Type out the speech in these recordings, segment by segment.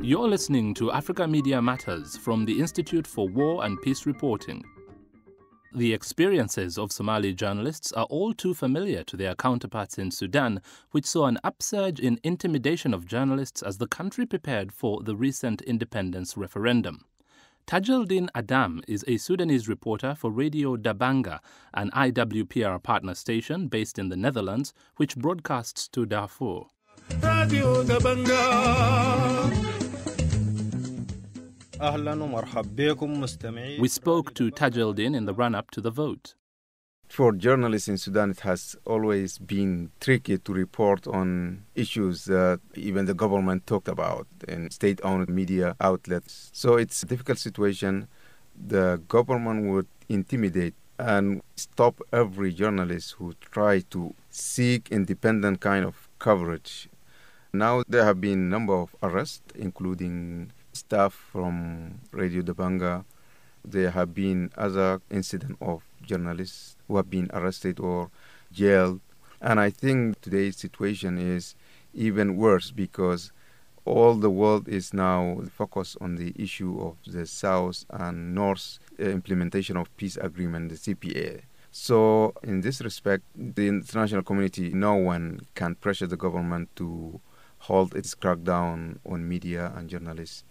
You're listening to Africa Media Matters from the Institute for War and Peace Reporting. The experiences of Somali journalists are all too familiar to their counterparts in Sudan, which saw an upsurge in intimidation of journalists as the country prepared for the recent independence referendum. Tajeldin Adam is a Sudanese reporter for Radio Dabanga, an IWPR partner station based in the Netherlands, which broadcasts to Darfur. Radio Dabanga. We spoke to Tajeldin in the run-up to the vote. For journalists in Sudan, it has always been tricky to report on issues that even the government talked about in state-owned media outlets. So it's a difficult situation. The government would intimidate and stop every journalist who tried to seek independent kind of coverage. Now there have been a number of arrests, including staff from Radio Dabanga. There have been other incidents of journalists who have been arrested or jailed. And I think today's situation is even worse because all the world is now focused on the issue of the South and North implementation of peace agreement, the CPA. So in this respect, the international community, no one can pressure the government to halt its crackdown on media and journalists.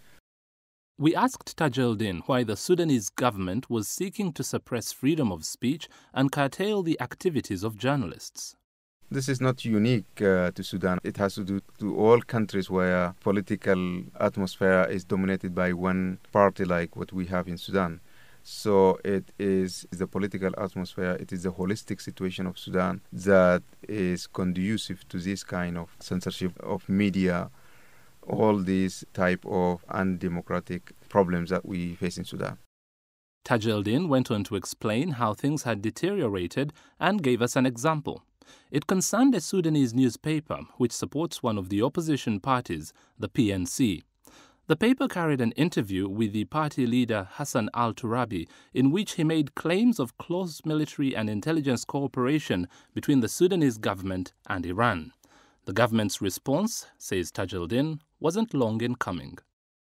We asked Tajeldin why the Sudanese government was seeking to suppress freedom of speech and curtail the activities of journalists. This is not unique to Sudan. It has to do to all countries where political atmosphere is dominated by one party like what we have in Sudan. So it is the political atmosphere, it is the holistic situation of Sudan that is conducive to this kind of censorship of media, all these type of undemocratic problems that we face in Sudan. Tajeldin went on to explain how things had deteriorated and gave us an example. It concerned a Sudanese newspaper which supports one of the opposition parties, the PNC. The paper carried an interview with the party leader Hassan al-Turabi in which he made claims of close military and intelligence cooperation between the Sudanese government and Iran. The government's response, says Tajeldin, wasn't long in coming.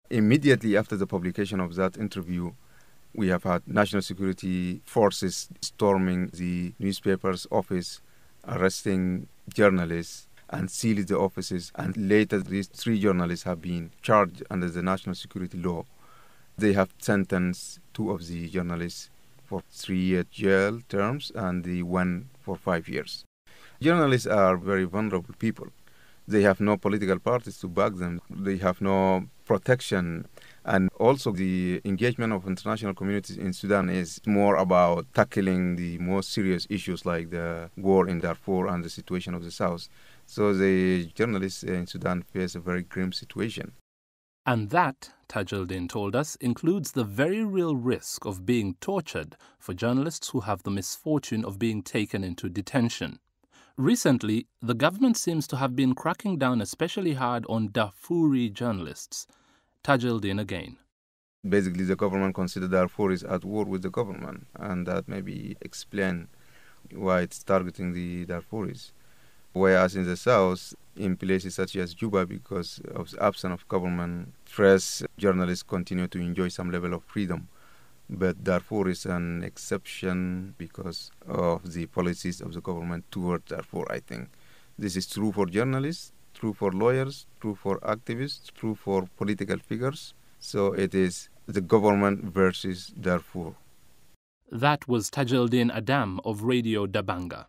Immediately after the publication of that interview, we have had national security forces storming the newspaper's office, arresting journalists and sealing the offices. And later, these 3 journalists have been charged under the national security law. They have sentenced 2 of the journalists for 3-year jail terms and the one for 5 years. Journalists are very vulnerable people. They have no political parties to back them. They have no protection. And also the engagement of international communities in Sudan is more about tackling the most serious issues like the war in Darfur and the situation of the South. So the journalists in Sudan face a very grim situation. And that, Tajeldin told us, includes the very real risk of being tortured for journalists who have the misfortune of being taken into detention. Recently, the government seems to have been cracking down especially hard on Darfuri journalists. Tajeldin again. Basically, the government considers Darfur is at war with the government, and that maybe explain why it's targeting the Darfuris. Whereas in the south, in places such as Juba, because of the absence of government, press journalists continue to enjoy some level of freedom. But Darfur is an exception because of the policies of the government toward Darfur, I think. This is true for journalists, true for lawyers, true for activists, true for political figures. So it is the government versus Darfur. That was Tajeldin Adam of Radio Dabanga.